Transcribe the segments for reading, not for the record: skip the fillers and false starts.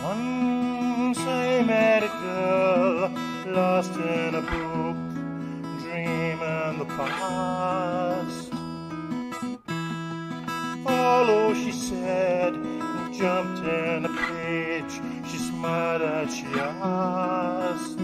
Once I met a girl lost in a book, dreaming the past. Follow, she said, and jumped in a page. She smiled and she asked.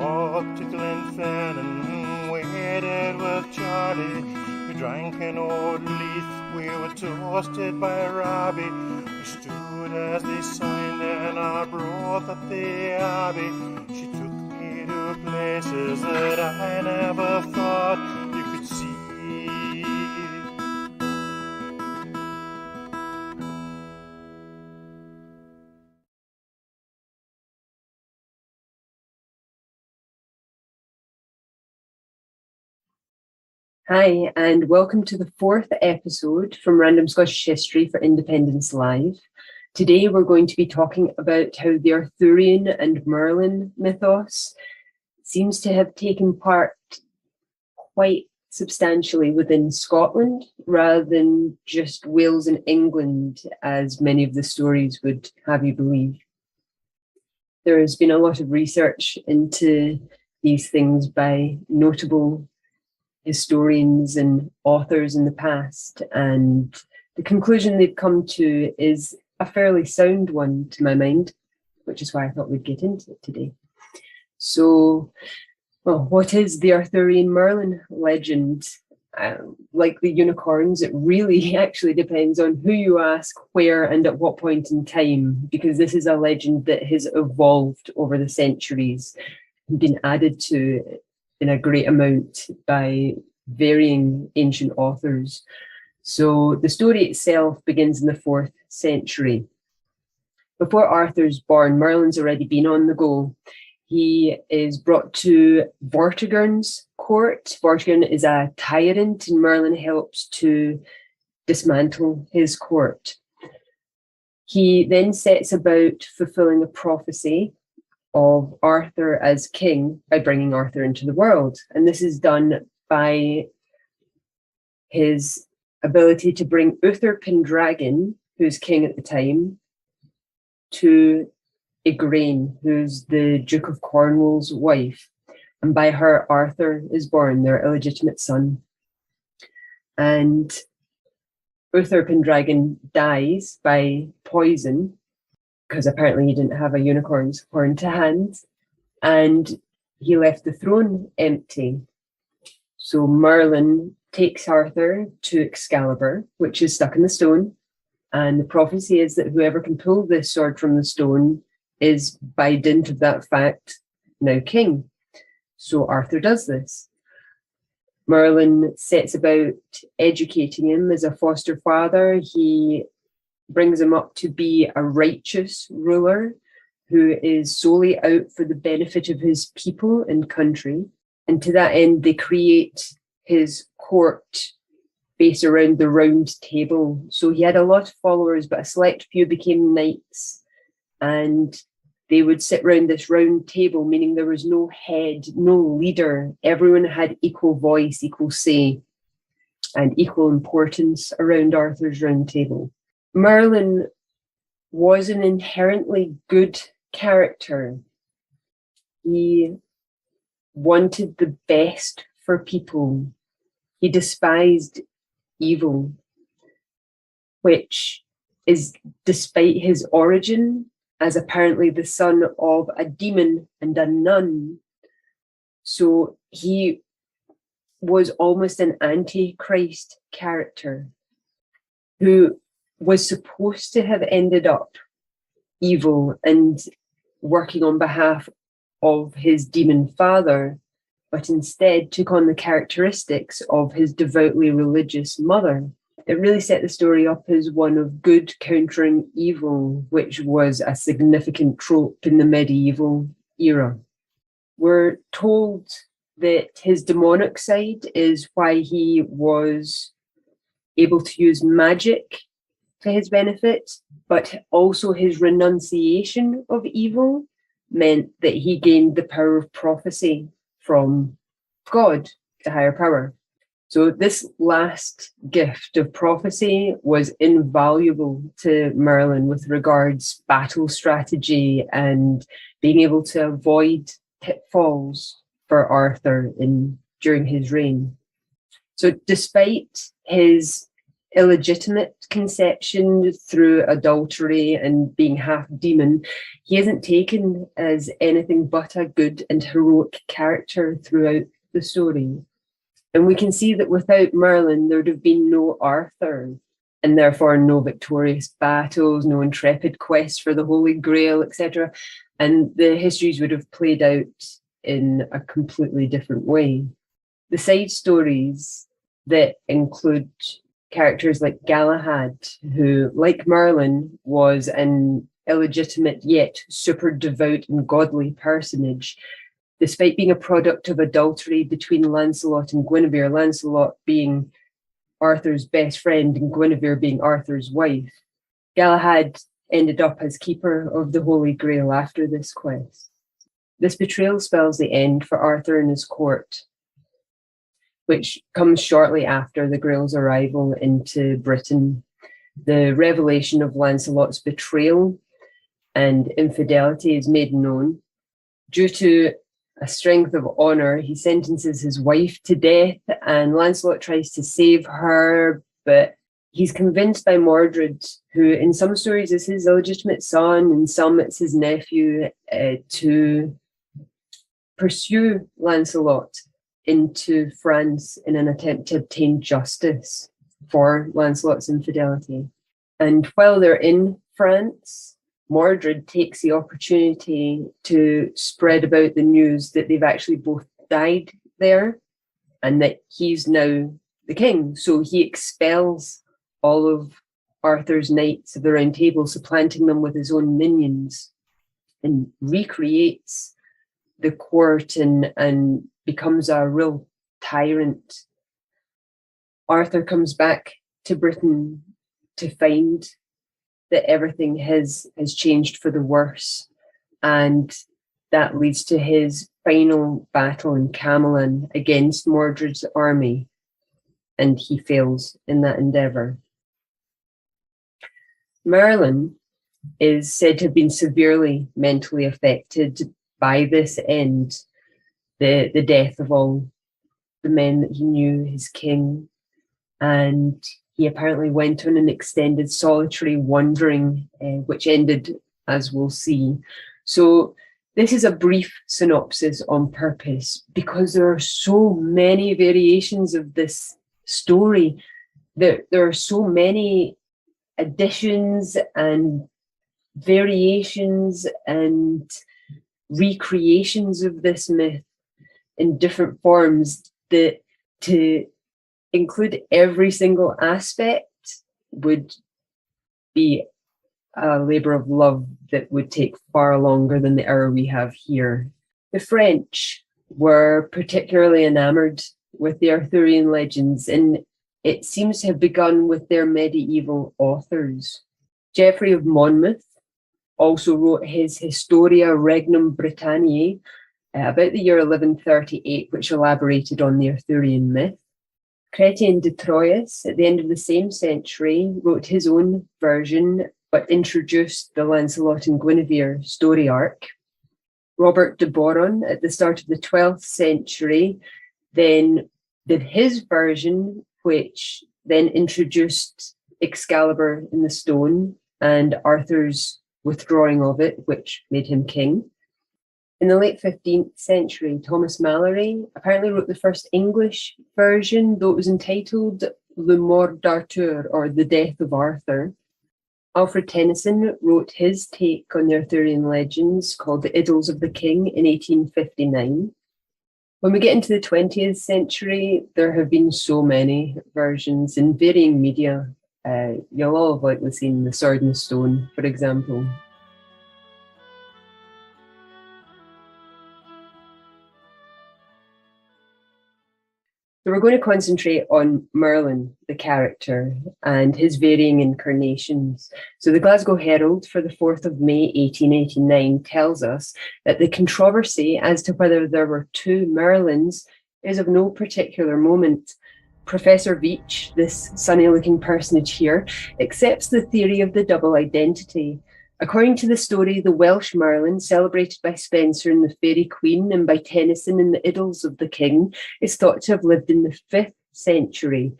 Walked to Glenfern and waited with Charlie. We drank an old leaf, we were toasted by Robbie. We stood as they signed in our broth at the Abbey. She took me to places that I never thought you could see. Hi, and welcome to the fourth episode from Random Scottish History for Independence Live. Today we're going to be talking about how the Arthurian and Merlin mythos seems to have taken part quite substantially within Scotland rather than just Wales and England, as many of the stories would have you believe. There has been a lot of research into these things by notable historians and authors in the past, and the conclusion they've come to is a fairly sound one to my mind, which is why I thought we'd get into it today. So, well, what is the Arthurian Merlin legend? Like the unicorns, it really actually depends on who you ask, where, and at what point in time, because this is a legend that has evolved over the centuries and been added to in a great amount by varying ancient authors. So the story itself begins in the 4th century. Before Arthur's born, Merlin's already been on the go. He is brought to Vortigern's court. Vortigern is a tyrant, and Merlin helps to dismantle his court. He then sets about fulfilling a prophecy of Arthur as king by bringing Arthur into the world. And this is done by his ability to bring Uther Pendragon, who's king at the time, to Igraine, who's the Duke of Cornwall's wife. And by her, Arthur is born, their illegitimate son. And Uther Pendragon dies by poison, because apparently he didn't have a unicorn's horn to hand, and he left the throne empty. So Merlin takes Arthur to Excalibur, which is stuck in the stone, and the prophecy is that whoever can pull this sword from the stone is, by dint of that fact, now king. So Arthur does this. Merlin sets about educating him as a foster father. He brings him up to be a righteous ruler who is solely out for the benefit of his people and country. And to that end, they create his court based around the round table. So he had a lot of followers, but a select few became knights. And they would sit around this round table, meaning there was no head, no leader. Everyone had equal voice, equal say, and equal importance around Arthur's round table. Merlin was an inherently good character. He wanted the best for people. He despised evil, which is despite his origin as apparently the son of a demon and a nun. So he was almost an antichrist character who was supposed to have ended up evil and working on behalf of his demon father, but instead took on the characteristics of his devoutly religious mother. It really set the story up as one of good countering evil, which was a significant trope in the medieval era. We're told that his demonic side is why he was able to use magic to his benefit, but also his renunciation of evil meant that he gained the power of prophecy from God, the higher power. So this last gift of prophecy was invaluable to Merlin with regards battle strategy and being able to avoid pitfalls for Arthur during his reign. So despite his illegitimate conception through adultery and being half demon, he isn't taken as anything but a good and heroic character throughout the story. And we can see that without Merlin, there would have been no Arthur, and therefore no victorious battles, no intrepid quest for the Holy Grail, etc. And the histories would have played out in a completely different way. The side stories that include characters like Galahad, who, like Merlin, was an illegitimate yet super devout and godly personage. Despite being a product of adultery between Lancelot and Guinevere, Lancelot being Arthur's best friend and Guinevere being Arthur's wife, Galahad ended up as keeper of the Holy Grail after this quest. This betrayal spells the end for Arthur and his court, which comes shortly after the Grail's arrival into Britain. The revelation of Lancelot's betrayal and infidelity is made known. Due to a strength of honour, he sentences his wife to death, and Lancelot tries to save her, but he's convinced by Mordred, who in some stories is his illegitimate son, in some it's his nephew, to pursue Lancelot into France in an attempt to obtain justice for Lancelot's infidelity. And while they're in France, Mordred takes the opportunity to spread about the news that they've actually both died there and that he's now the king. So he expels all of Arthur's knights of the Round Table, supplanting them with his own minions, and recreates the court and becomes a real tyrant. Arthur comes back to Britain to find that everything has changed for the worse, and that leads to his final battle in Camelon against Mordred's army, and he fails in that endeavour. Merlin is said to have been severely mentally affected by this end, the death of all the men that he knew, his king, and he apparently went on an extended solitary wandering, which ended, as we'll see. So this is a brief synopsis on purpose because there are so many variations of this story. There are so many additions and variations and recreations of this myth in different forms that to include every single aspect would be a labour of love that would take far longer than the hour we have here. The French were particularly enamoured with the Arthurian legends, and it seems to have begun with their medieval authors. Geoffrey of Monmouth also wrote his Historia Regnum Britanniae about the year 1138, which elaborated on the Arthurian myth. Chrétien de Troyes, at the end of the same century, wrote his own version, but introduced the Lancelot and Guinevere story arc. Robert de Boron, at the start of the 12th century, then did his version, which then introduced Excalibur in the stone and Arthur's withdrawing of it, which made him king. In the late 15th century, Thomas Malory apparently wrote the first English version, though it was entitled Le Mort d'Arthur, or The Death of Arthur. Alfred Tennyson wrote his take on the Arthurian legends called The Idylls of the King in 1859. When we get into the 20th century, there have been so many versions in varying media. You'll all have likely seen The Sword and the Stone, for example. So we're going to concentrate on Merlin, the character, and his varying incarnations. So the Glasgow Herald for the 4th of May 1889 tells us that the controversy as to whether there were two Merlins is of no particular moment, Professor Veach, this sunny-looking personage here, accepts the theory of the double identity. According to the story, the Welsh Merlin, celebrated by Spenser in the Fairy Queen and by Tennyson in the Idylls of the King, is thought to have lived in the 5th century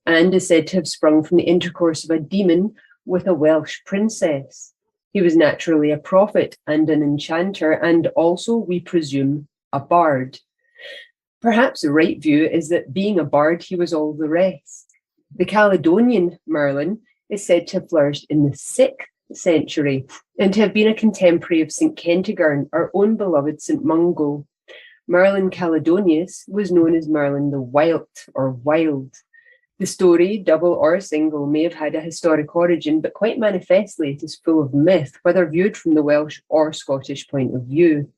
and is said to have sprung from the intercourse of a demon with a Welsh princess. He was naturally a prophet and an enchanter, and also, we presume, a bard. Perhaps the right view is that being a bard, he was all the rest. The Caledonian Merlin is said to have flourished in the 6th century and to have been a contemporary of St. Kentigern, our own beloved St. Mungo. Merlin Caledonius was known as Merlin the Wild or Wild. The story, double or single, may have had a historic origin, but quite manifestly it is full of myth, whether viewed from the Welsh or Scottish point of view.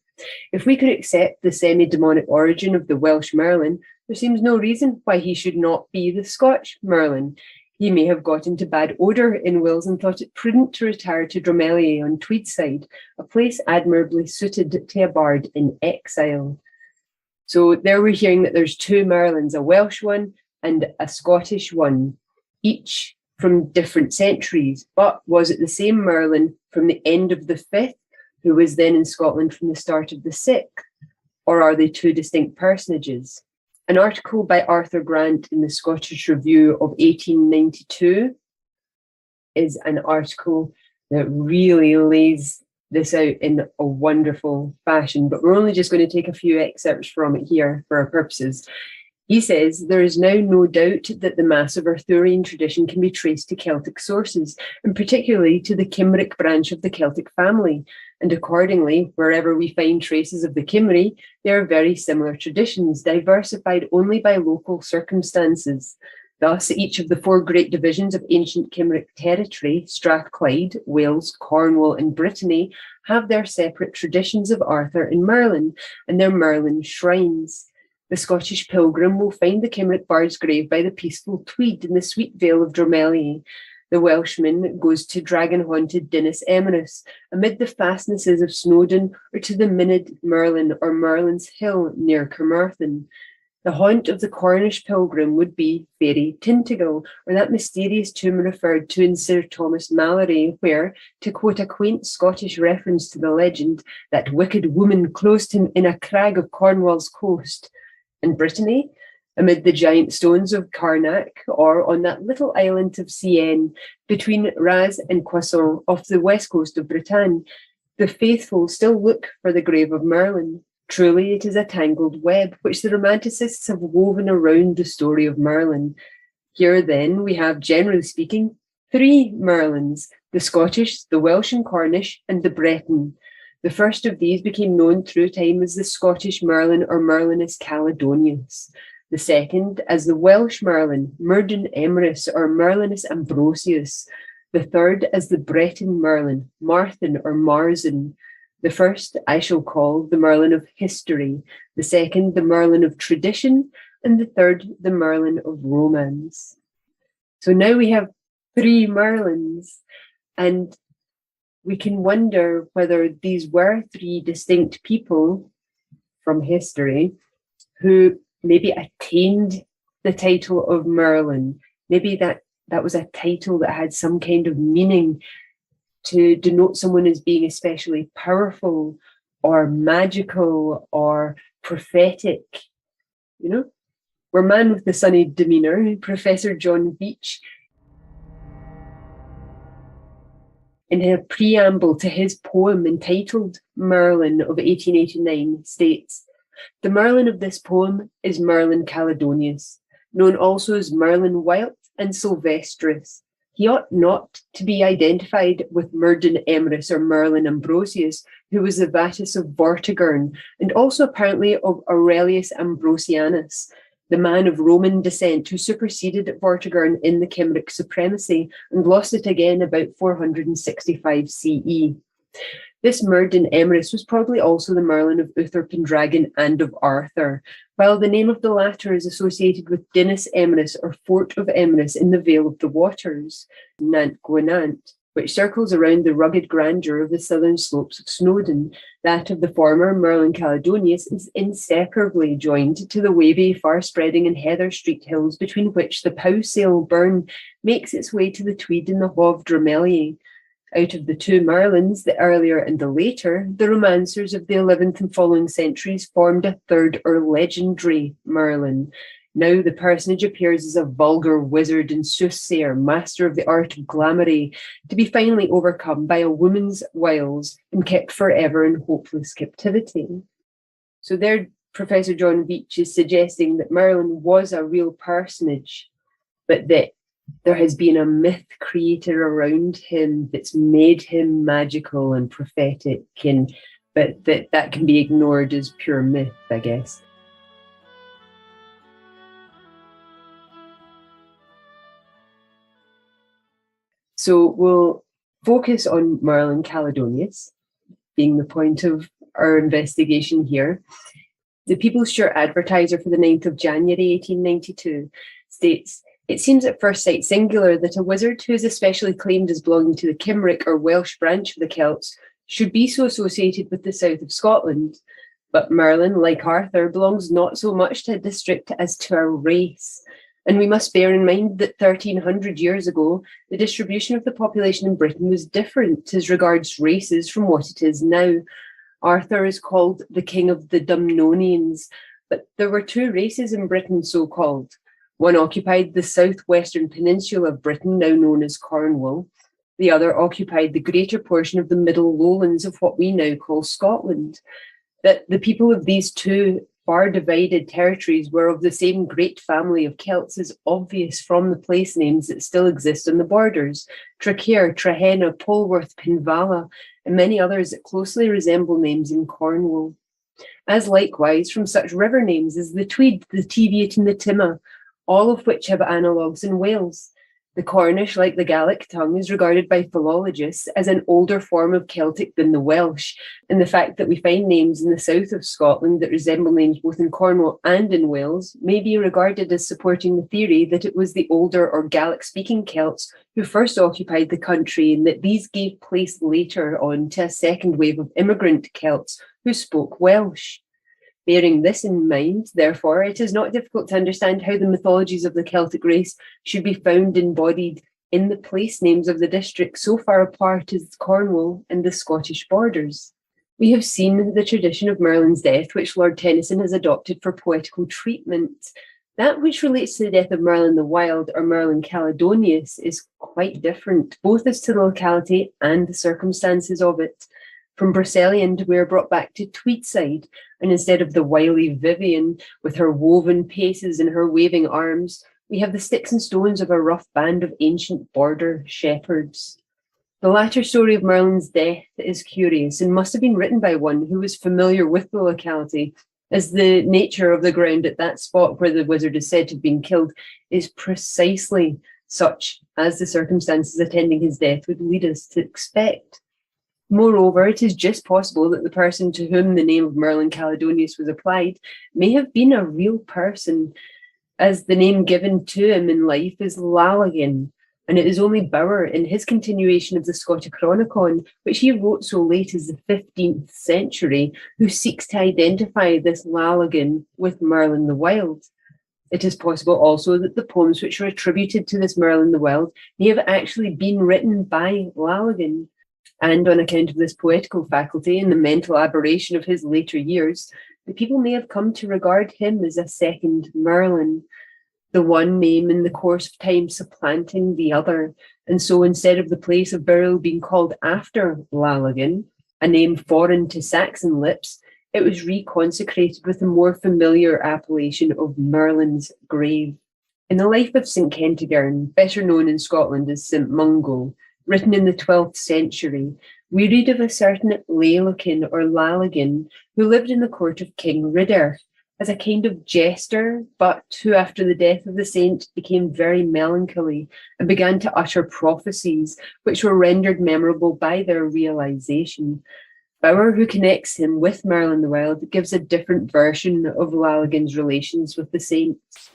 If we could accept the semi-demonic origin of the Welsh Merlin, there seems no reason why he should not be the Scotch Merlin. He may have got into bad odour in Wales and thought it prudent to retire to Dromelie on Tweedside, a place admirably suited to a bard in exile. So there we're hearing that there's 2 Merlins, a Welsh one and a Scottish one, each from different centuries. But was it the same Merlin from the end of the 5th, who was then in Scotland from the start of the 6th? Or are they 2 distinct personages? An article by Arthur Grant in the Scottish Review of 1892 is an article that really lays this out in a wonderful fashion, but we're only just going to take a few excerpts from it here for our purposes. He says, there is now no doubt that the massive Arthurian tradition can be traced to Celtic sources, and particularly to the Cymric branch of the Celtic family. And accordingly, wherever we find traces of the Cymry, they are very similar traditions, diversified only by local circumstances. Thus, each of the 4 great divisions of ancient Cymric territory, Strathclyde, Wales, Cornwall, and Brittany, have their separate traditions of Arthur and Merlin, and their Merlin shrines. The Scottish pilgrim will find the Cymric bard's grave by the peaceful Tweed in the sweet vale of Dromelie. The Welshman goes to dragon-haunted Dinas Emrys, amid the fastnesses of Snowdon, or to the Minid Merlin or Merlin's Hill near Carmarthen. The haunt of the Cornish pilgrim would be Fairy Tintagel, or that mysterious tomb referred to in Sir Thomas Malory, where, to quote a quaint Scottish reference to the legend, that wicked woman closed him in a crag of Cornwall's coast. In Brittany, amid the giant stones of Carnac, or on that little island of Sienne, between Raz and Poisson, off the west coast of Bretagne, the faithful still look for the grave of Merlin. Truly, it is a tangled web which the Romanticists have woven around the story of Merlin. Here, then, we have, generally speaking, 3 Merlins, the Scottish, the Welsh and Cornish, and the Breton. The first of these became known through time as the Scottish Merlin or Merlinus Caledonius. The second as the Welsh Merlin, Myrddin Emrys or Merlinus Ambrosius. The third as the Breton Merlin, Marthin or Marzin. The first I shall call the Merlin of history, the second the Merlin of tradition, and the third the Merlin of romance. So now we have 3 Merlins, and we can wonder whether these were 3 distinct people from history who maybe attained the title of Merlin. Maybe that was a title that had some kind of meaning to denote someone as being especially powerful or magical or prophetic. You know, we're man with the sunny demeanour, Professor John Veach, in a preamble to his poem entitled Merlin of 1889, states, "The Merlin of this poem is Merlin Caledonius, known also as Merlin Wild and Sylvestris. He ought not to be identified with Myrddin Emrys or Merlin Ambrosius, who was the Vatus of Vortigern, and also apparently of Aurelius Ambrosianus, the man of Roman descent who superseded Vortigern in the Cymric supremacy and lost it again about 465 CE. This Myrddin Emrys was probably also the Merlin of Uther Pendragon and of Arthur, while the name of the latter is associated with Dinas Emrys or Fort of Emrys in the Vale of the Waters, Nant Gwenant. which circles around the rugged grandeur of the southern slopes of Snowdon. That of the former Merlin Caledonius is inseparably joined to the wavy, far-spreading and heather-streaked hills between which the Powsail burn makes its way to the Tweed and the Haw of Drummelier. Out of the two Merlins, the earlier and the later, the romancers of the 11th and following centuries formed a third or legendary Merlin. Now the personage appears as a vulgar wizard and soothsayer, master of the art of glamoury, to be finally overcome by a woman's wiles and kept forever in hopeless captivity. So there, Professor John Veach is suggesting that Merlin was a real personage, but that there has been a myth created around him that's made him magical and prophetic, but that can be ignored as pure myth, I guess. So we'll focus on Merlin Caledonius, being the point of our investigation here. The People's Shirt Advertiser for the 9th of January 1892 states, "It seems at first sight singular that a wizard who is especially claimed as belonging to the Cymric or Welsh branch of the Celts should be so associated with the south of Scotland. But Merlin, like Arthur, belongs not so much to a district as to a race. And we must bear in mind that 1300 years ago, the distribution of the population in Britain was different as regards races from what it is now. Arthur is called the king of the Dumnonians, but there were two races in Britain so called. One occupied the southwestern peninsula of Britain, now known as Cornwall. The other occupied the greater portion of the middle lowlands of what we now call Scotland. That the people of these two far divided territories were of the same great family of Celts is obvious from the place names that still exist on the borders: Traquair, Trahenna, Polworth, Pinvala, and many others that closely resemble names in Cornwall. As likewise from such river names as the Tweed, the Teviot, and the Timma, all of which have analogues in Wales. The Cornish, like the Gaelic tongue, is regarded by philologists as an older form of Celtic than the Welsh, and the fact that we find names in the south of Scotland that resemble names both in Cornwall and in Wales may be regarded as supporting the theory that it was the older or Gaelic-speaking Celts who first occupied the country, and that these gave place later on to a second wave of immigrant Celts who spoke Welsh. Bearing this in mind, therefore, it is not difficult to understand how the mythologies of the Celtic race should be found embodied in the place names of the district so far apart as Cornwall and the Scottish borders. We have seen the tradition of Merlin's death, which Lord Tennyson has adopted for poetical treatment. That which relates to the death of Merlin the Wild or Merlin Caledonius is quite different, both as to the locality and the circumstances of it. From Broceliand, we are brought back to Tweedside, and instead of the wily Vivian with her woven paces and her waving arms, we have the sticks and stones of a rough band of ancient border shepherds. The latter story of Merlin's death is curious and must have been written by one who was familiar with the locality, as the nature of the ground at that spot where the wizard is said to have been killed is precisely such as the circumstances attending his death would lead us to expect. Moreover, it is just possible that the person to whom the name of Merlin Caledonius was applied may have been a real person, as the name given to him in life is Lalagan, and it is only Bower, in his continuation of the Scotichronicon, which he wrote so late as the 15th century, who seeks to identify this Lalagan with Merlin the Wild. It is possible also that the poems which are attributed to this Merlin the Wild may have actually been written by Lalagan. And on account of this poetical faculty and the mental aberration of his later years, the people may have come to regard him as a second Merlin, the one name in the course of time supplanting the other. And so instead of the place of burial being called after Lalagan, a name foreign to Saxon lips, it was reconsecrated with the more familiar appellation of Merlin's grave. In the life of St. Kentigern, better known in Scotland as St. Mungo, written in the 12th century, we read of a certain Lalagan or Lalagan who lived in the court of King Riderch as a kind of jester, but who after the death of the saint became very melancholy and began to utter prophecies which were rendered memorable by their realization. Bower, who connects him with Merlin the Wild, gives a different version of Lalagan's relations with the saints.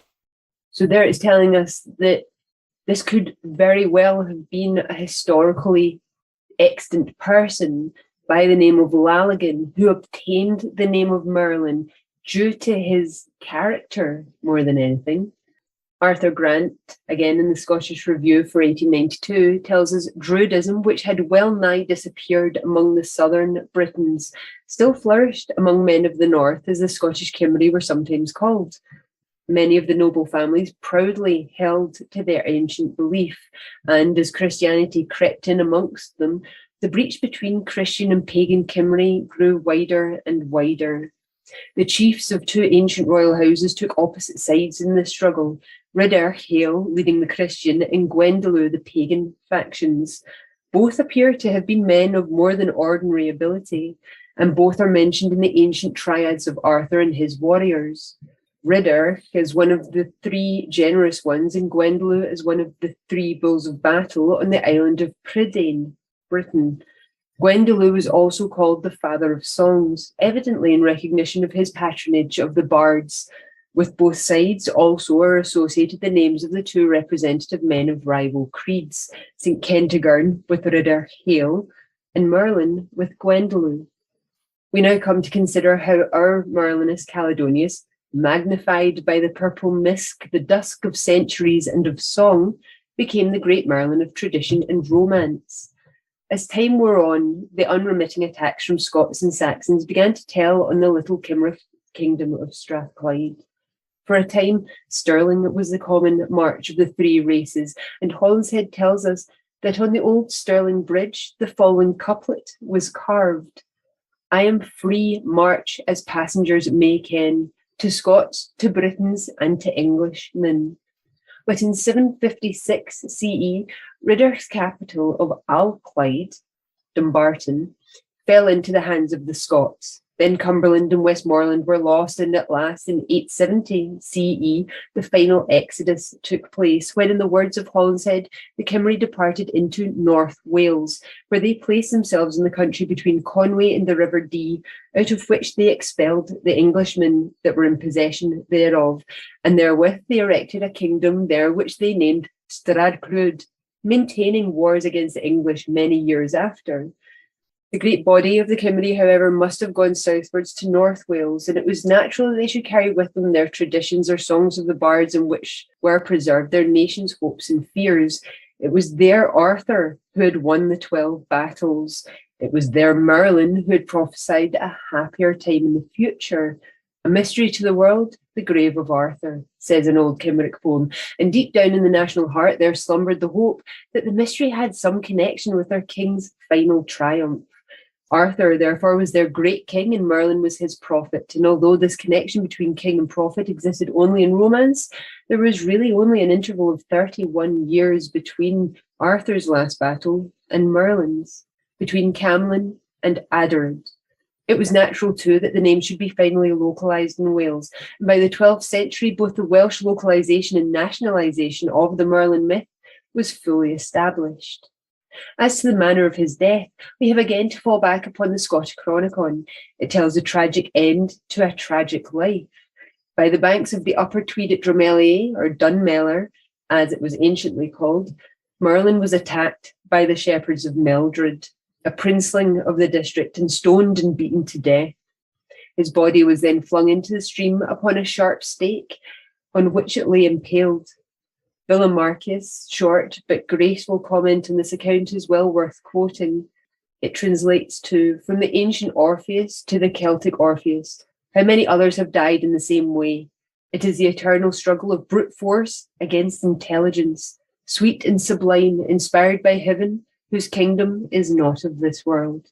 So there it's telling us that This could very well have been a historically extant person by the name of Lalagan, who obtained the name of Merlin due to his character more than anything. Arthur Grant, again in the Scottish Review for 1892, tells us Druidism, which had well nigh disappeared among the southern Britons, still flourished among men of the north, as the Scottish Cymry were sometimes called. Many of the noble families proudly held to their ancient belief, and as Christianity crept in amongst them, the breach between Christian and pagan Cymry grew wider and wider. The chiefs of two ancient royal houses took opposite sides in this struggle, Rhydderch Hale leading the Christian and Gwendolew the pagan factions. Both appear to have been men of more than ordinary ability, and both are mentioned in the ancient triads of Arthur and his warriors. Rhydderch is one of the three generous ones, and Gwendolew is one of the three bulls of battle on the island of Prydain, Britain. Gwendolew was also called the father of songs, evidently in recognition of his patronage of the bards. With both sides also are associated the names of the two representative men of rival creeds, St. Kentigern with Rhydderch Hale, and Merlin with Gwendolew. We now come to consider how our Merlinus Caledonius, magnified by the purple mist, the dusk of centuries and of song, became the great Merlin of tradition and romance. As time wore on, the unremitting attacks from Scots and Saxons began to tell on the little Cymric kingdom of Strathclyde. For a time, Stirling was the common march of the three races, and Holinshead tells us that on the old Stirling Bridge, the following couplet was carved: I am free march as passengers may ken, to Scots, to Britons, and to Englishmen. But in 756 CE, Rhydderch's capital of Alclyde, Dumbarton, fell into the hands of the Scots. Then Cumberland and Westmoreland were lost, and at last in 870 CE, the final exodus took place, when, in the words of Holinshead, the Cymry departed into North Wales, where they placed themselves in the country between Conway and the River Dee, out of which they expelled the Englishmen that were in possession thereof, and therewith they erected a kingdom there which they named Strathclyde, maintaining wars against the English many years after. The great body of the Cymry, however, must have gone southwards to North Wales, and it was natural that they should carry with them their traditions or songs of the bards in which were preserved their nation's hopes and fears. It was their Arthur who had won the 12 battles. It was their Merlin who had prophesied a happier time in the future. A mystery to the world, the grave of Arthur, says an old Cymric poem, and deep down in the national heart there slumbered the hope that the mystery had some connection with their king's final triumph. Arthur, therefore, was their great king, and Merlin was his prophet. And although this connection between king and prophet existed only in romance, there was really only an interval of 31 years between Arthur's last battle and Merlin's, between Camlin and Aderyd. It was natural, too, that the name should be finally localised in Wales. And by the 12th century, both the Welsh localisation and nationalisation of the Merlin myth was fully established. As to the manner of his death, we have again to fall back upon the Scottish Chronicon. It tells a tragic end to a tragic life. By the banks of the upper Tweed at Dromellier, or Dunmellar, as it was anciently called, Merlin was attacked by the shepherds of Meldred, a princeling of the district, and stoned and beaten to death. His body was then flung into the stream upon a sharp stake, on which it lay impaled. Villamarcus' short but graceful comment on this account is well worth quoting. It translates to, from the ancient Orpheus to the Celtic Orpheus, how many others have died in the same way. It is the eternal struggle of brute force against intelligence, sweet and sublime, inspired by heaven, whose kingdom is not of this world.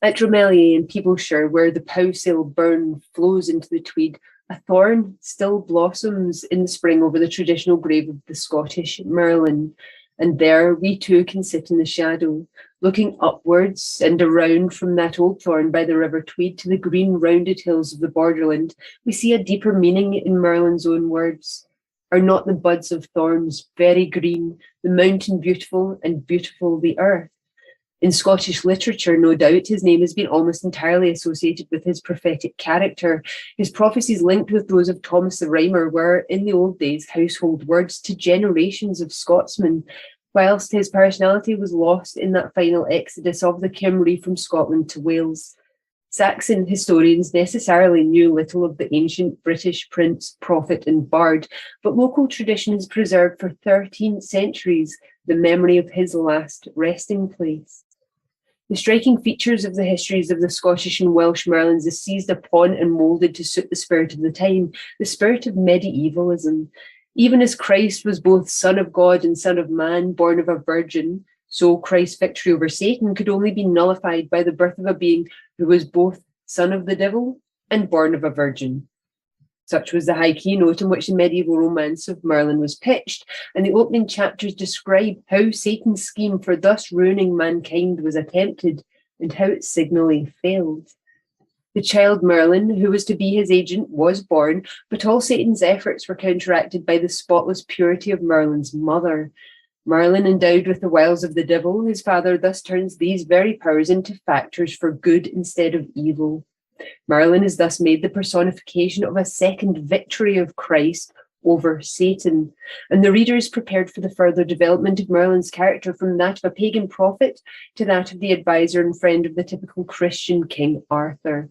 At Dromellier in Peeblesshire, where the Powsill burn flows into the Tweed, a thorn still blossoms in the spring over the traditional grave of the Scottish Merlin, and there we too can sit in the shadow, looking upwards and around from that old thorn by the River Tweed to the green rounded hills of the borderland. We see a deeper meaning in Merlin's own words. Are not the buds of thorns very green, the mountain beautiful, and beautiful the earth? In Scottish literature, no doubt, his name has been almost entirely associated with his prophetic character. His prophecies linked with those of Thomas the Rhymer were, in the old days, household words to generations of Scotsmen, whilst his personality was lost in that final exodus of the Cymry from Scotland to Wales. Saxon historians necessarily knew little of the ancient British prince, prophet, and bard, but local traditions preserved for 13 centuries the memory of his last resting place. The striking features of the histories of the Scottish and Welsh Merlins is seized upon and moulded to suit the spirit of the time, the spirit of medievalism. Even as Christ was both Son of God and Son of Man, born of a virgin, so Christ's victory over Satan could only be nullified by the birth of a being who was both son of the devil and born of a virgin. Such was the high keynote in which the medieval romance of Merlin was pitched, and the opening chapters describe how Satan's scheme for thus ruining mankind was attempted and how it signally failed. The child Merlin, who was to be his agent, was born, but all Satan's efforts were counteracted by the spotless purity of Merlin's mother. Merlin, endowed with the wiles of the devil, his father thus turns these very powers into factors for good instead of evil. Merlin is thus made the personification of a second victory of Christ over Satan, and the reader is prepared for the further development of Merlin's character from that of a pagan prophet to that of the advisor and friend of the typical Christian King Arthur.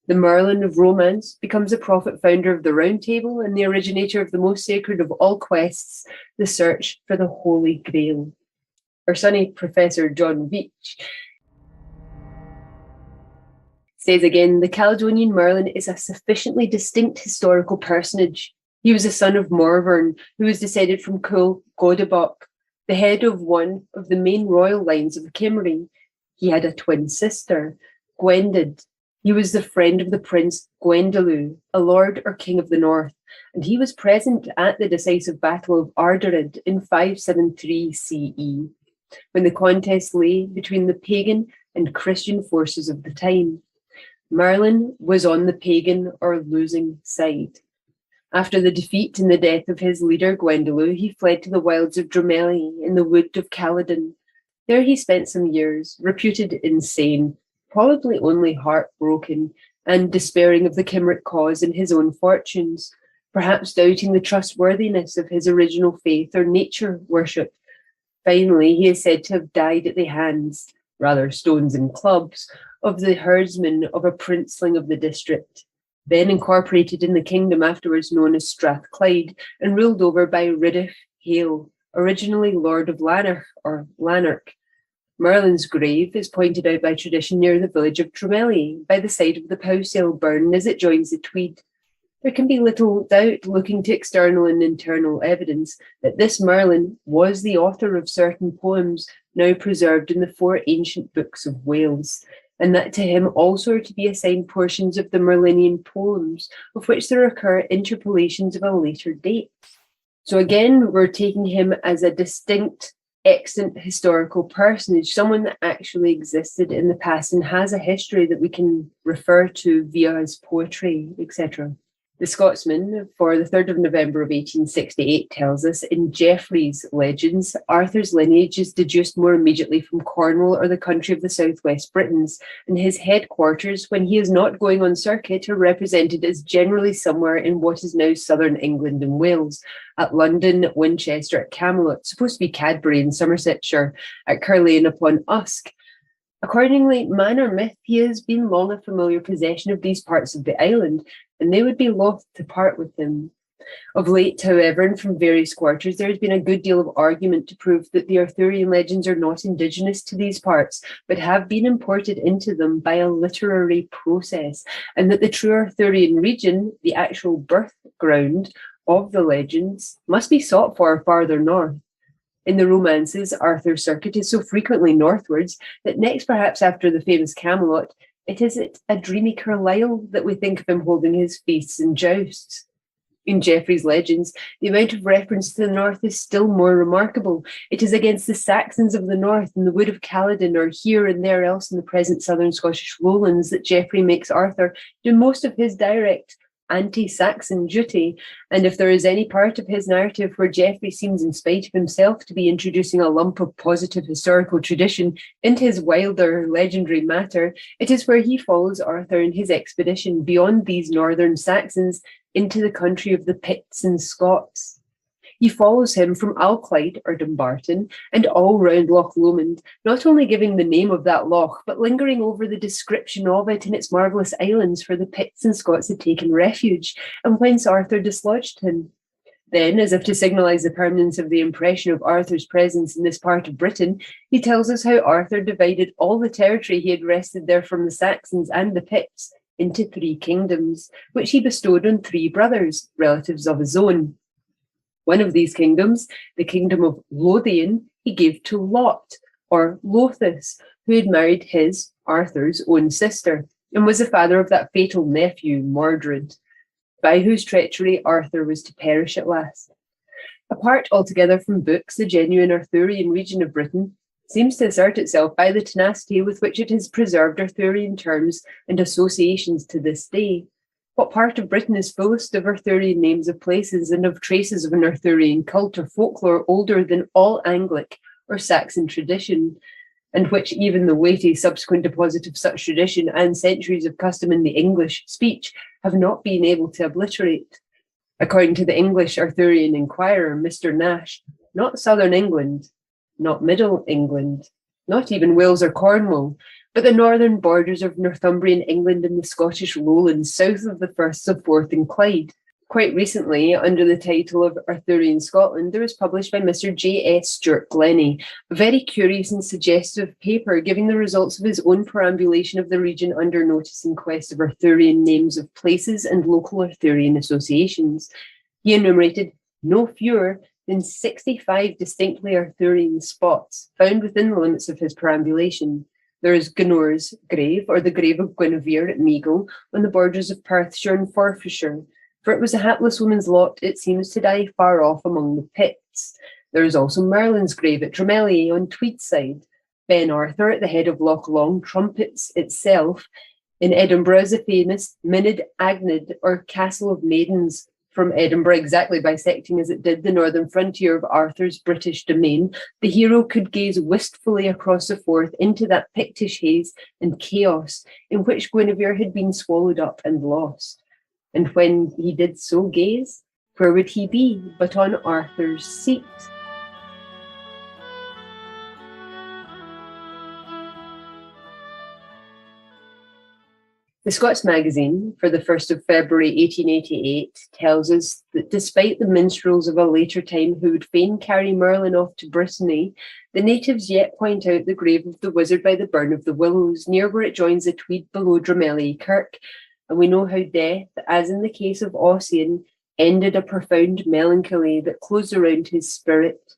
The Merlin of romance becomes a prophet founder of the Round Table and the originator of the most sacred of all quests, the search for the Holy Grail. Our sunny Professor John Veach says again, the Caledonian Merlin is a sufficiently distinct historical personage. He was a son of Morvern, who was descended from Cúl Godebach, the head of one of the main royal lines of Cymru. He had a twin sister, Gwendid. He was the friend of the prince Gwendolew, a lord or king of the north, and he was present at the decisive battle of Arderid in 573 CE, when the contest lay between the pagan and Christian forces of the time. Merlin was on the pagan or losing side. After the defeat and the death of his leader Gwendolew, he fled to the wilds of Dromelli in the wood of Caledon. There he spent some years, reputed insane, probably only heartbroken, and despairing of the Cymric cause and his own fortunes, perhaps doubting the trustworthiness of his original faith or nature worship. Finally, he is said to have died at the hands, rather stones and clubs, of the herdsman of a princeling of the district, then incorporated in the kingdom afterwards known as Strathclyde and ruled over by Riddiff Hale, originally Lord of Lanark or Lanark. Merlin's grave is pointed out by tradition near the village of Dromelli, by the side of the Powsale burn as it joins the Tweed. There can be little doubt, looking to external and internal evidence, that this Merlin was the author of certain poems now preserved in the 4 ancient books of Wales, and that to him also are to be assigned portions of the Merlinian poems, of which there occur interpolations of a later date. So again, we're taking him as a distinct, extant historical personage, someone that actually existed in the past and has a history that we can refer to via his poetry, etc. The Scotsman, for the 3rd of November of 1868, tells us, in Geoffrey's legends, Arthur's lineage is deduced more immediately from Cornwall or the country of the southwest Britons, and his headquarters, when he is not going on circuit, are represented as generally somewhere in what is now southern England and Wales, at London, at Winchester, at Camelot, supposed to be Cadbury in Somersetshire, at Caerleon upon Usk. Accordingly, man or myth, he has been long a familiar possession of these parts of the island, and they would be loth to part with him. Of late, however, and from various quarters, there has been a good deal of argument to prove that the Arthurian legends are not indigenous to these parts, but have been imported into them by a literary process, and that the true Arthurian region, the actual birth ground of the legends, must be sought for farther north. In the romances, Arthur's circuit is so frequently northwards that next, perhaps after the famous Camelot, it is at a dreamy Carlisle that we think of him holding his feasts and jousts. In Geoffrey's legends, the amount of reference to the north is still more remarkable. It is against the Saxons of the north in the wood of Caledon, or here and there else in the present southern Scottish lowlands, that Geoffrey makes Arthur do most of his direct anti-Saxon duty, and if there is any part of his narrative where Geoffrey seems, in spite of himself, to be introducing a lump of positive historical tradition into his wilder legendary matter, it is where he follows Arthur in his expedition beyond these northern Saxons into the country of the Picts and Scots. He follows him from Alclyde or Dumbarton and all round Loch Lomond, not only giving the name of that loch, but lingering over the description of it and its marvellous islands where the Picts and Scots had taken refuge, and whence Arthur dislodged him. Then, as if to signalise the permanence of the impression of Arthur's presence in this part of Britain, he tells us how Arthur divided all the territory he had wrested there from the Saxons and the Picts into 3 kingdoms, which he bestowed on 3 brothers, relatives of his own. One of these kingdoms, the kingdom of Lothian, he gave to Lot, or Lothus, who had married his, Arthur's, own sister, and was the father of that fatal nephew, Mordred, by whose treachery Arthur was to perish at last. Apart altogether from books, the genuine Arthurian region of Britain seems to assert itself by the tenacity with which it has preserved Arthurian terms and associations to this day. What part of Britain is fullest of Arthurian names of places and of traces of an Arthurian cult or folklore older than all Anglic or Saxon tradition, and which even the weighty subsequent deposit of such tradition and centuries of custom in the English speech have not been able to obliterate? According to the English Arthurian Inquirer, Mr. Nash, not southern England, not middle England, not even Wales or Cornwall, but the northern borders of Northumbrian England and the Scottish lowlands south of the Firths of Forth and Clyde. Quite recently, under the title of Arthurian Scotland, there was published by Mr. J.S. Stuart Glennie a very curious and suggestive paper giving the results of his own perambulation of the region under notice in quest of Arthurian names of places and local Arthurian associations. He enumerated no fewer than 65 distinctly Arthurian spots found within the limits of his perambulation. There is Guinevere's grave, or the grave of Guinevere at Meagle, on the borders of Perthshire and Forfarshire, for it was a hapless woman's lot, it seems, to die far off among the Picts. There is also Merlin's grave at Drummelier on Tweedside. Ben Arthur at the head of Loch Long Trumpets itself. In Edinburgh is the famous Minid Agnid, or Castle of Maidens, from Edinburgh exactly bisecting as it did the northern frontier of Arthur's British domain. The hero could gaze wistfully across the Forth into that Pictish haze and chaos in which Guinevere had been swallowed up and lost. And when he did so gaze, where would he be but on Arthur's seat? The Scots Magazine, for the 1st of February 1888, tells us that despite the minstrels of a later time who would fain carry Merlin off to Brittany, the natives yet point out the grave of the wizard by the Burn of the Willows, near where it joins the Tweed below Drummelier Kirk, and we know how death, as in the case of Ossian, ended a profound melancholy that closed around his spirit.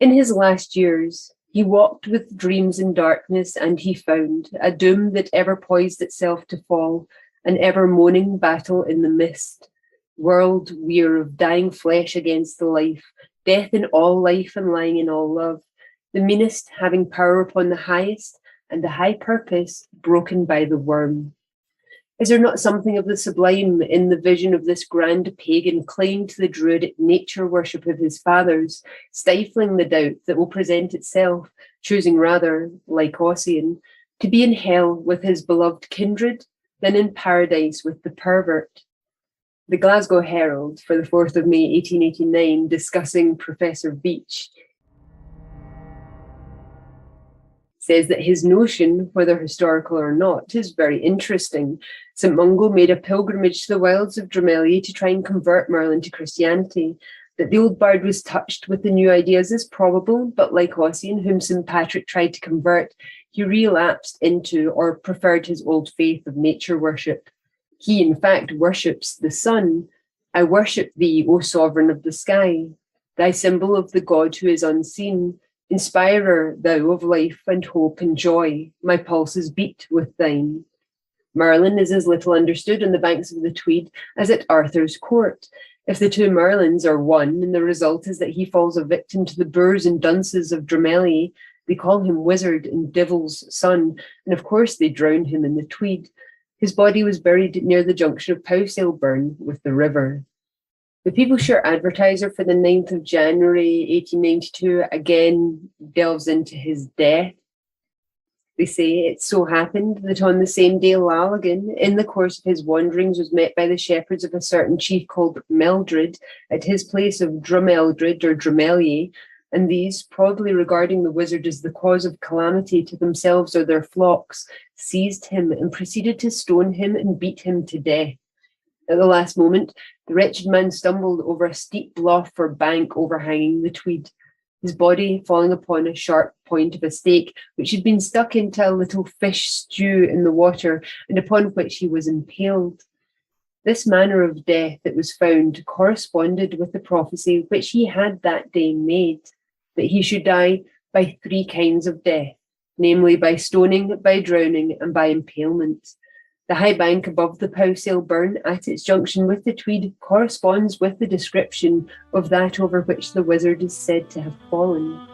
In his last years, he walked with dreams in darkness, and he found a doom that ever poised itself to fall, an ever moaning battle in the mist, world weir of dying flesh against the life, death in all life and lying in all love, the meanest having power upon the highest, and the high purpose broken by the worm. Is there not something of the sublime in the vision of this grand pagan clinging to the druidic nature worship of his fathers, stifling the doubt that will present itself, choosing rather, like Ossian, to be in hell with his beloved kindred than in paradise with the pervert? The Glasgow Herald, for the 4th of May 1889, discussing Professor Veach, says that his notion, whether historical or not, is very interesting. St Mungo made a pilgrimage to the wilds of Drummelier to try and convert Merlin to Christianity. That the old bard was touched with the new ideas is probable, but like Ossian, whom St Patrick tried to convert, he relapsed into or preferred his old faith of nature worship. He, in fact, worships the sun. I worship thee, O sovereign of the sky, thy symbol of the God who is unseen, inspirer thou of life and hope and joy, my pulses beat with thine. Merlin is as little understood on the banks of the Tweed as at Arthur's court. If the two Merlins are one, and the result is that he falls a victim to the boors and dunces of Drummelier, they call him wizard and devil's son, and of course they drown him in the Tweed. His body was buried near the junction of Powsail Burn with the river. The Peopleshire Advertiser for the 9th of January 1892 again delves into his death. They say it so happened that on the same day Lalagan, in the course of his wanderings, was met by the shepherds of a certain chief called Meldred at his place of Drumeldred or Drumelier, and these, probably regarding the wizard as the cause of calamity to themselves or their flocks, seized him and proceeded to stone him and beat him to death. At the last moment, the wretched man stumbled over a steep bluff or bank overhanging the Tweed, his body falling upon a sharp point of a stake, which had been stuck into a little fish stew in the water, and upon which he was impaled. This manner of death, it was found, corresponded with the prophecy which he had that day made, that he should die by 3 kinds of death, namely by stoning, by drowning, and by impalement. The high bank above the Powsail Burn at its junction with the Tweed corresponds with the description of that over which the wizard is said to have fallen.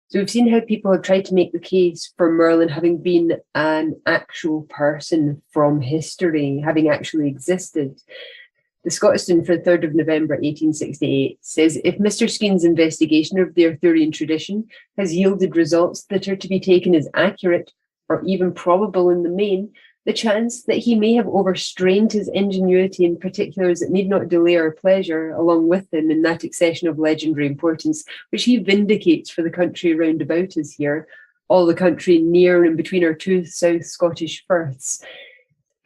So we've seen how people have tried to make the case for Merlin having been an actual person from history, having actually existed. The Scottiston for the 3rd of November 1868 says, if Mr. Skeen's investigation of the Arthurian tradition has yielded results that are to be taken as accurate or even probable in the main, the chance that he may have overstrained his ingenuity in particulars that need not delay our pleasure along with him in that accession of legendary importance which he vindicates for the country round about us here, all the country near and between our 2 South Scottish firths.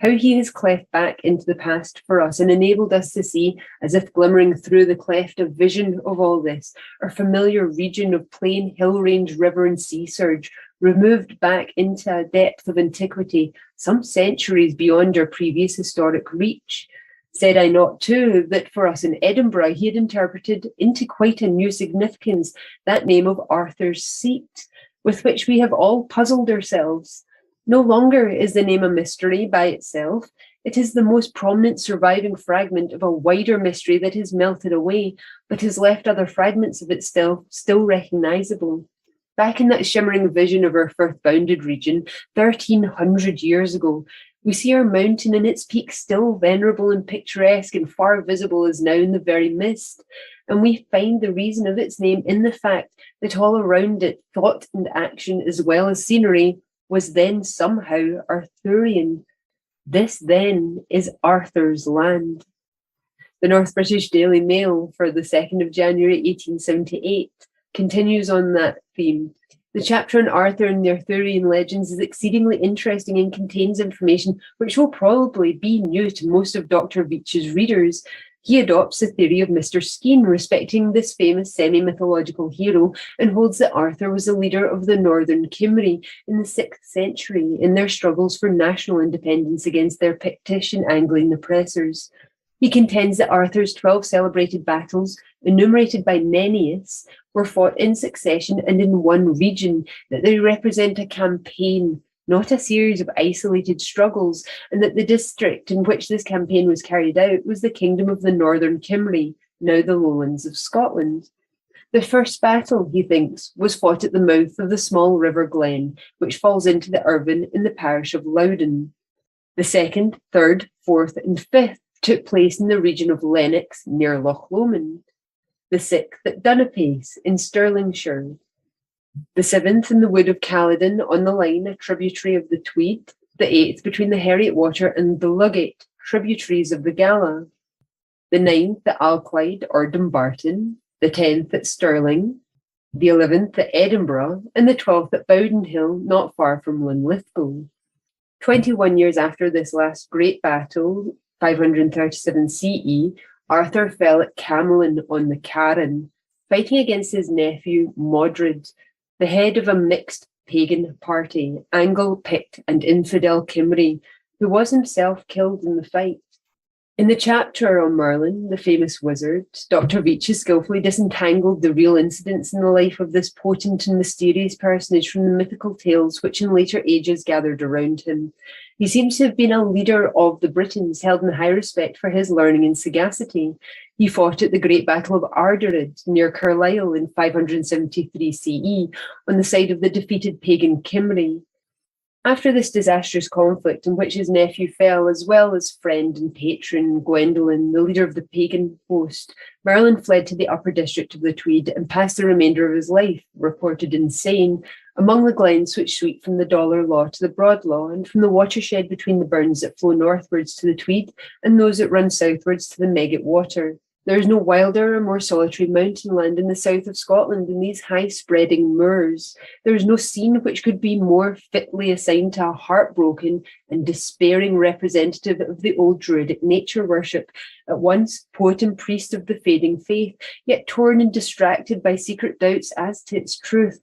How he has cleft back into the past for us and enabled us to see, as if glimmering through the cleft of vision of all this, our familiar region of plain, hill range, river and sea surge, removed back into a depth of antiquity, some centuries beyond our previous historic reach. Said I not, too, that for us in Edinburgh he had interpreted into quite a new significance that name of Arthur's Seat, with which we have all puzzled ourselves. No longer is the name a mystery by itself. It is the most prominent surviving fragment of a wider mystery that has melted away, but has left other fragments of it still recognisable. Back in that shimmering vision of our firth-bounded region, 1,300 years ago, we see our mountain and its peak still venerable and picturesque and far visible as now in the very mist. And we find the reason of its name in the fact that all around it, thought and action as well as scenery, was then somehow Arthurian. This then is Arthur's land. The North British Daily Mail for the 2nd of January 1878 continues on that theme. The chapter on Arthur and the Arthurian legends is exceedingly interesting and contains information which will probably be new to most of Dr. Veach's readers. He adopts the theory of Mr. Skeen respecting this famous semi-mythological hero and holds that Arthur was the leader of the Northern Cymry in the 6th century in their struggles for national independence against their Pictish and Angling oppressors. He contends that Arthur's 12 celebrated battles, enumerated by Nennius, were fought in succession and in one region, that they represent a campaign, not a series of isolated struggles, and that the district in which this campaign was carried out was the kingdom of the Northern Cymry, now the lowlands of Scotland. The first battle, he thinks, was fought at the mouth of the small river Glen, which falls into the Irvine in the parish of Loudon. The 2nd, 3rd, 4th and 5th took place in the region of Lennox near Loch Lomond. The 6th at Dunapace in Stirlingshire. The 7th in the wood of Caledon on the Line, a tributary of the Tweed. The 8th between the Heriot Water and the Luggate, tributaries of the Gala. The 9th at Alclyde or Dumbarton. The 10th at Stirling. The 11th at Edinburgh. And the 12th at Bowden Hill, not far from Linlithgow. 21 years after this last great battle, 537 CE, Arthur fell at Camlin on the Carron, fighting against his nephew Modred, the head of a mixed pagan party, Angle, Pict and Infidel Cymry, who was himself killed in the fight. In the chapter on Merlin, the famous wizard, Dr. Veach has skillfully disentangled the real incidents in the life of this potent and mysterious personage from the mythical tales which in later ages gathered around him. He seems to have been a leader of the Britons, held in high respect for his learning and sagacity. He fought at the Great Battle of Arthurian near Carlisle in 573 CE on the side of the defeated pagan Cymry. After this disastrous conflict in which his nephew fell, as well as friend and patron Gwendolen, the leader of the pagan host, Merlin fled to the upper district of the Tweed and passed the remainder of his life, reported insane, among the glens which sweep from the Dollar Law to the Broad Law, and from the watershed between the burns that flow northwards to the Tweed and those that run southwards to the Megget Water. There is no wilder or more solitary mountain land in the south of Scotland than these high-spreading moors. There is no scene which could be more fitly assigned to a heartbroken and despairing representative of the old Druidic nature worship, at once poet and priest of the fading faith, yet torn and distracted by secret doubts as to its truth,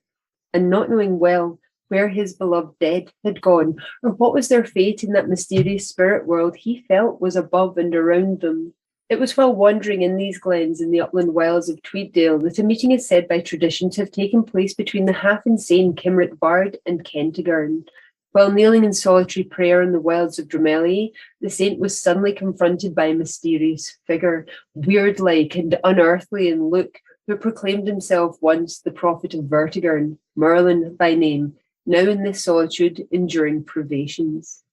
and not knowing well where his beloved dead had gone, or what was their fate in that mysterious spirit world he felt was above and around them. It was while wandering in these glens in the upland wilds of Tweeddale that a meeting is said by tradition to have taken place between the half-insane Cymric bard and Kentigern. While kneeling in solitary prayer in the wilds of Drummelier, the saint was suddenly confronted by a mysterious figure, weird-like and unearthly in look, who proclaimed himself once the prophet of Vertigern, Merlin by name, now in this solitude enduring privations.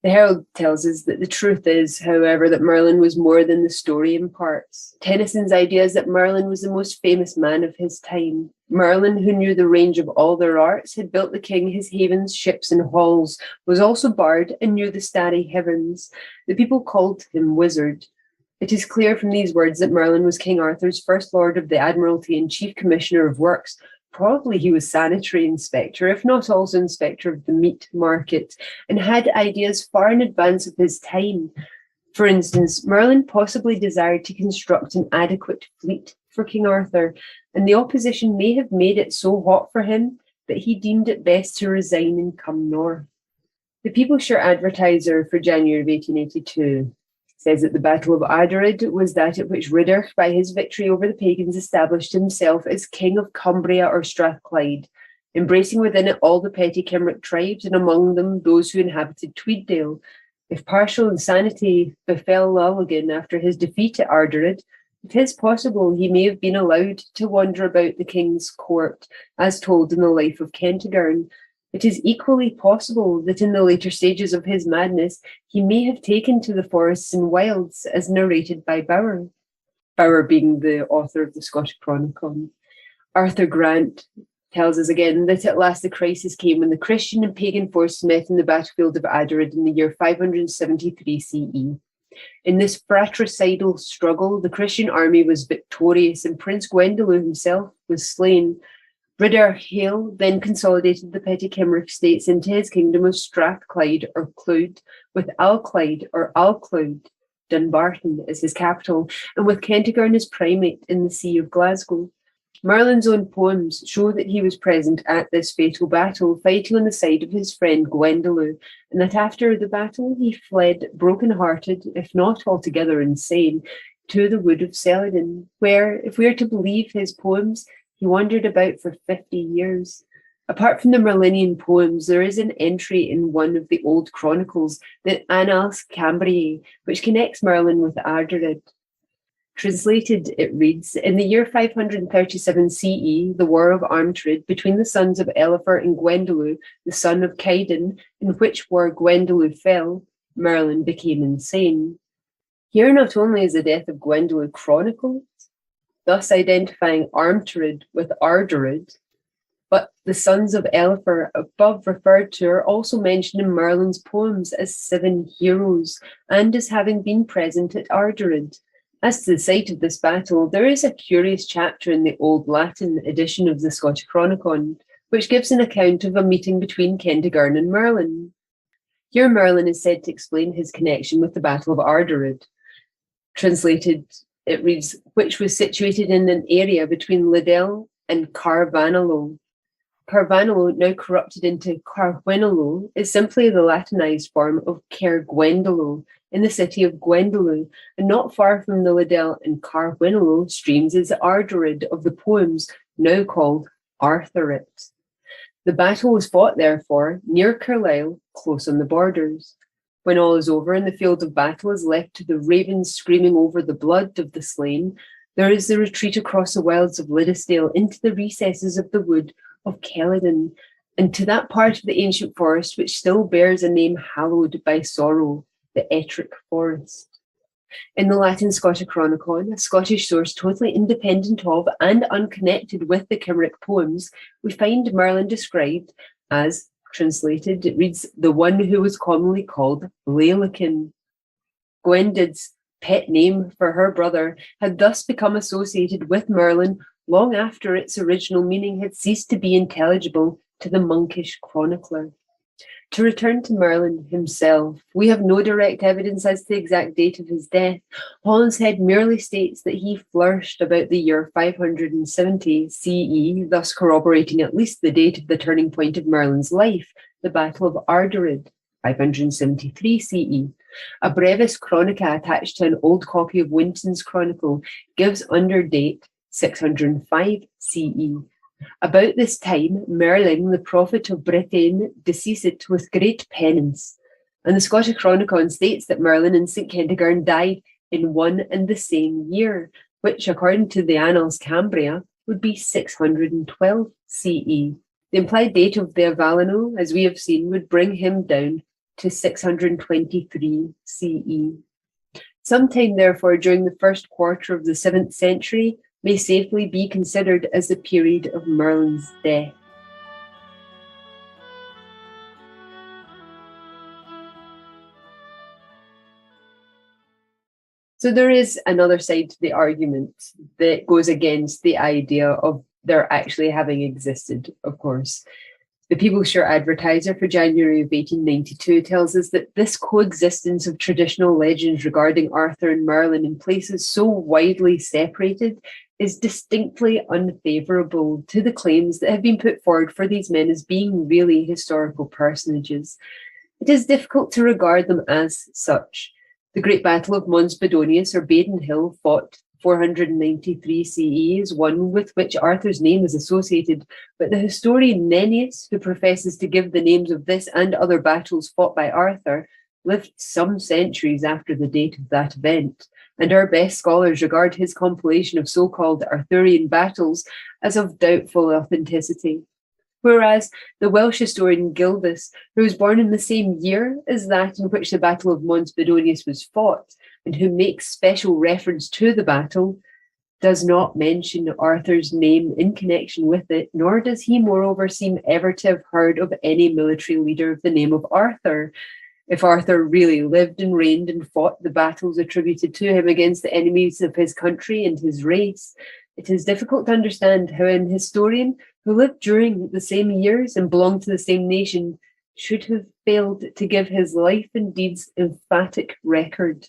The Herald tells us that the truth is, however, that Merlin was more than the story imparts. Tennyson's idea is that Merlin was the most famous man of his time. Merlin, who knew the range of all their arts, had built the king his havens, ships, and halls, was also bard, and knew the starry heavens. The people called him wizard. It is clear from these words that Merlin was King Arthur's first Lord of the Admiralty and Chief Commissioner of Works. Probably he was sanitary inspector, if not also inspector of the meat market, and had ideas far in advance of his time. For instance, Merlin possibly desired to construct an adequate fleet for King Arthur, and the opposition may have made it so hot for him that he deemed it best to resign and come north. The People's Shirt Advertiser for January of 1882 says that the Battle of Arthurian was that at which Ridder, by his victory over the pagans, established himself as King of Cumbria or Strathclyde, embracing within it all the petty Cymric tribes, and among them those who inhabited Tweeddale. If partial insanity befell Lulligan after his defeat at Arthurian, it is possible he may have been allowed to wander about the king's court, as told in the life of Kentigern. It is equally possible that in the later stages of his madness, he may have taken to the forests and wilds, as narrated by Bower. Bower being the author of the Scottish Chronicon. Arthur Grant tells us again that at last the crisis came when the Christian and pagan forces met in the battlefield of Arthurian in the year 573 CE. In this fratricidal struggle, the Christian army was victorious, and Prince Gwendolen himself was slain. Ridder Hale then consolidated the petty Cymric states into his kingdom of Strathclyde or Clwyd, with Alclyde or Alclwyd, Dunbarton, as his capital, and with Kentigern as primate in the See of Glasgow. Merlin's own poems show that he was present at this fatal battle, fighting on the side of his friend Gwendolen, and that after the battle he fled broken-hearted, if not altogether insane, to the wood of Celadon, where, if we are to believe his poems, he wandered about for 50 years. Apart from the Merlinian poems, there is an entry in one of the old chronicles, the Annals Cambriae, which connects Merlin with Arthurian. Translated, it reads, in the year 537 CE, the war of Armtrid between the sons of Ellifert and Gwendolen, the son of Caedin, in which war Gwendolen fell, Merlin became insane. Here not only is the death of Gwendolen chronicled, thus identifying Armtrid with Arthurian, but the sons of Ellifert above referred to are also mentioned in Merlin's poems as 7 heroes and as having been present at Arthurian. As to the site of this battle, there is a curious chapter in the Old Latin edition of the Scottish Chronicon, which gives an account of a meeting between Kentigern and Merlin. Here Merlin is said to explain his connection with the Battle of Arthurian. Translated, it reads, which was situated in an area between Liddell and Carbanalo. Carvanolo, now corrupted into Carwenolo, is simply the Latinized form of Caergwendolo in the city of Gwendolo, and not far from the Liddell and Carwenolo streams is the Ardorid of the poems, now called Arthurit. The battle was fought, therefore, near Carlisle, close on the borders. When all is over and the field of battle is left to the ravens screaming over the blood of the slain, there is the retreat across the wilds of Liddesdale into the recesses of the wood of Celladon, and to that part of the ancient forest which still bears a name hallowed by sorrow, the Ettrick Forest. In the Latin Scotichronicon, a Scottish source totally independent of and unconnected with the Cymric poems, we find Merlin described as, translated, it reads, the one who was commonly called Lailekin. Gwendid's pet name for her brother had thus become associated with Merlin long after its original meaning had ceased to be intelligible to the monkish chronicler. To return to Merlin himself, we have no direct evidence as to the exact date of his death. Holinshead merely states that he flourished about the year 570 CE, thus corroborating at least the date of the turning point of Merlin's life, the Battle of Ardorid, 573 CE. A Brevis Chronica attached to an old copy of Winton's Chronicle gives under date 605 CE. About this time, Merlin, the prophet of Bretagne, deceased with great penance. And the Scottish Chronicon states that Merlin and St. Kentigern died in one and the same year, which, according to the Annals Cambria, would be 612 CE. The implied date of the Avalano, as we have seen, would bring him down to 623 CE. Sometime, therefore, during the first quarter of the 7th century, may safely be considered as the period of Merlin's death. So there is another side to the argument that goes against the idea of there actually having existed, of course. The Peoplesshire Advertiser for January of 1892 tells us that this coexistence of traditional legends regarding Arthur and Merlin in places so widely separated is distinctly unfavourable to the claims that have been put forward for these men as being really historical personages. It is difficult to regard them as such. The Great Battle of Mons Bedonius or Baden Hill, fought 493 CE, is one with which Arthur's name is associated, but the historian Nennius, who professes to give the names of this and other battles fought by Arthur, lived some centuries after the date of that event, and our best scholars regard his compilation of so-called Arthurian battles as of doubtful authenticity. Whereas the Welsh historian Gildas, who was born in the same year as that in which the Battle of Mons Bedonius was fought, and who makes special reference to the battle, does not mention Arthur's name in connection with it, nor does he moreover seem ever to have heard of any military leader of the name of Arthur. If Arthur really lived and reigned and fought the battles attributed to him against the enemies of his country and his race, it is difficult to understand how an historian who lived during the same years and belonged to the same nation should have failed to give his life and deeds emphatic record.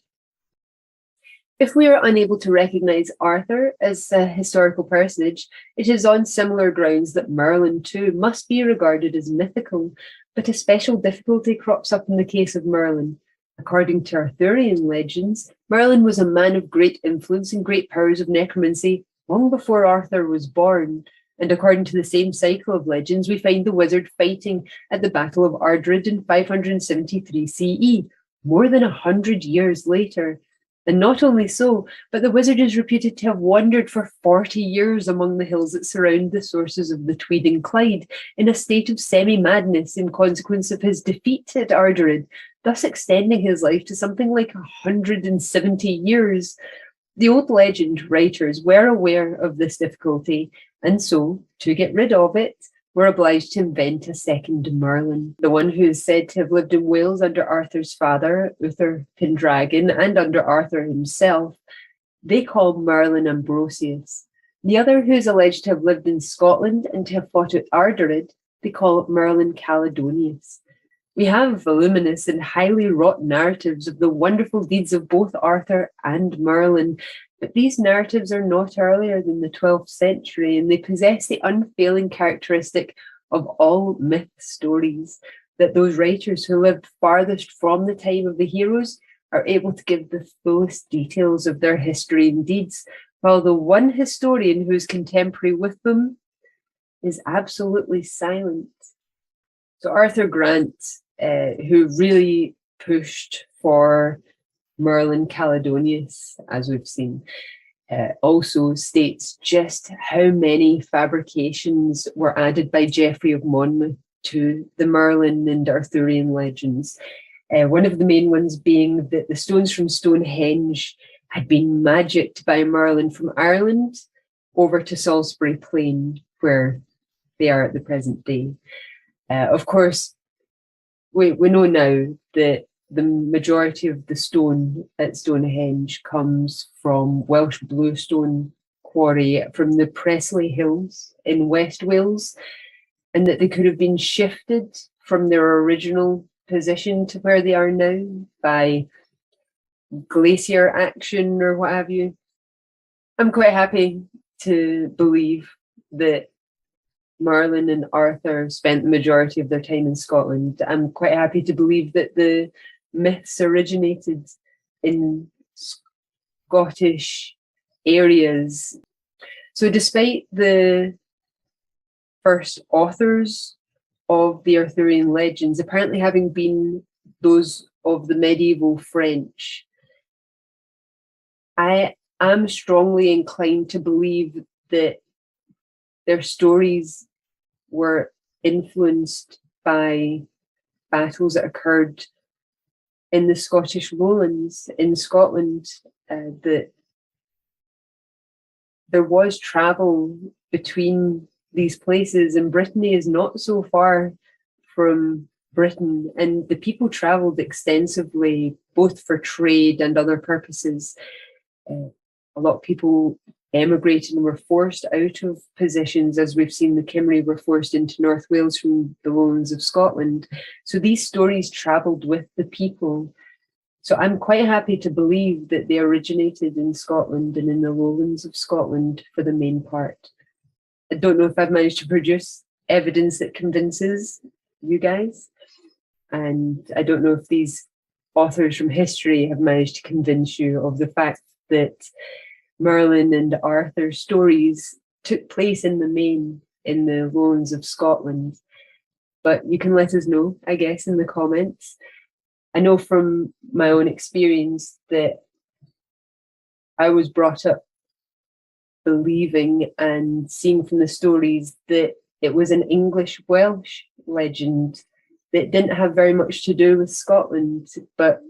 If we are unable to recognise Arthur as a historical personage, it is on similar grounds that Merlin too must be regarded as mythical, but a special difficulty crops up in the case of Merlin. According to Arthurian legends, Merlin was a man of great influence and great powers of necromancy long before Arthur was born, and according to the same cycle of legends, we find the wizard fighting at the Battle of Ardrid in 573 CE, more than 100 years later. And not only so, but the wizard is reputed to have wandered for 40 years among the hills that surround the sources of the Tweed and Clyde in a state of semi-madness in consequence of his defeat at Ardorid, thus extending his life to something like 170 years. The old legend writers were aware of this difficulty, and so, to get rid of it, were obliged to invent a second Merlin, the one who is said to have lived in Wales under Arthur's father, Uther Pendragon, and under Arthur himself. They call Merlin Ambrosius. The other, who is alleged to have lived in Scotland and to have fought at Ardorid, they call Merlin Caledonius. We have voluminous and highly wrought narratives of the wonderful deeds of both Arthur and Merlin, but these narratives are not earlier than the 12th century, and they possess the unfailing characteristic of all myth stories, that those writers who lived farthest from the time of the heroes are able to give the fullest details of their history and deeds, while the one historian who is contemporary with them is absolutely silent. So Arthur Grant, who really pushed for Merlin Caledonius, as we've seen, also states just how many fabrications were added by Geoffrey of Monmouth to the Merlin and Arthurian legends. One of the main ones being that the stones from Stonehenge had been magicked by Merlin from Ireland over to Salisbury Plain, where they are at the present day. Of course, we know now that the majority of the stone at Stonehenge comes from Welsh bluestone quarry from the Pressley Hills in West Wales, and that they could have been shifted from their original position to where they are now by glacier action or what have you. I'm quite happy to believe that Merlin and Arthur spent the majority of their time in Scotland. I'm quite happy to believe that the myths originated in Scottish areas. So despite the first authors of the Arthurian legends apparently having been those of the medieval French, I am strongly inclined to believe that their stories were influenced by battles that occurred in the Scottish lowlands in Scotland, that there was travel between these places, and Brittany is not so far from Britain, and the people travelled extensively, both for trade and other purposes. A lot of people emigrated and were forced out of positions, as we've seen the Cymry were forced into North Wales from the lowlands of Scotland. So these stories travelled with the people. So I'm quite happy to believe that they originated in Scotland and in the lowlands of Scotland for the main part. I don't know if I've managed to produce evidence that convinces you guys, and I don't know if these authors from history have managed to convince you of the fact that Merlin and Arthur's stories took place in the main in the lowlands of Scotland. But you can let us know, I guess, in the comments. I know from my own experience that I was brought up believing and seeing from the stories that it was an English-Welsh legend that didn't have very much to do with Scotland. But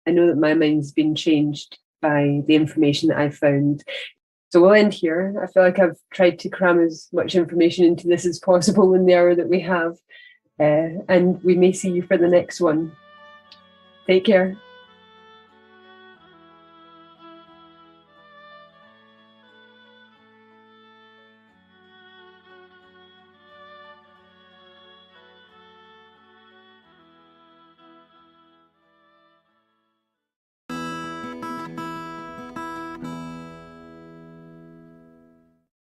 I know that my mind's been changed by the information that I've found. So we'll end here. I feel like I've tried to cram as much information into this as possible in the hour that we have. And we may see you for the next one. Take care.